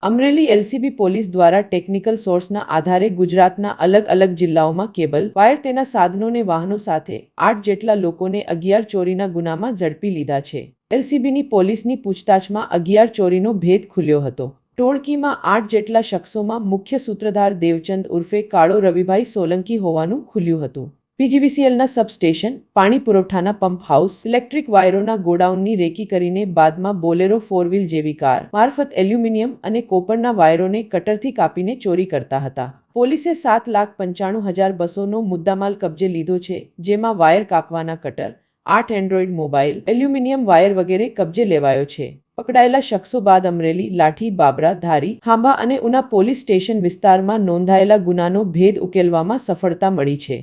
Amreli LCB police દ્વારા technical સોર્સના આધારે ગુજરાતના અલગ અલગ જિલ્લાઓમાં કેબલ, વાયર તેના સાધનોને વાહનો સાથે 8 જેટલા લોકોને 11 ચોરીના ગુનામાં ઝડપી લીધા છે. એલસીબીની પોલીસની પૂછતાછમાં 11 ચોરીનો ભેદ ખુલ્યો હતો. ટોળકીમાં 8 જેટલા શખ્સોમાં મુખ્ય સૂત્રધાર દેવચંદ ઉર્ફે કાળો રવિભાઈ સોલંકી હોવાનું ખુલ્યું હતું. પીજીવીસીએલના સબસ્ટેશન, પાણી પુરવઠાના પંપ હાઉસ, ઇલેક્ટ્રિક વાયરોના ગોડાઉનની રેકી કરીને બાદમાં બોલેરો 4 વ્હીલ જેવી કાર મારફત એલ્યુમિનિયમ અને કોપરના વાયરોને કટરથી કાપીને ચોરી કરતા હતા. પોલીસે 7,95,200નો મુદ્દામાલ કબજે લીધો છે, જેમાં વાયર કાપવાના cutter, 8 android mobile, aluminium wire વગેરે કબજે લેવાયો છે. પકડાયેલા શખ્સો બાદ અમરેલી, લાઠી, બાબરા, ધારી, ખાંભા અને ઉના પોલીસ સ્ટેશન વિસ્તારમાં નોંધાયેલા ગુનાનો ભેદ ઉકેલવામાં સફળતા મળી છે.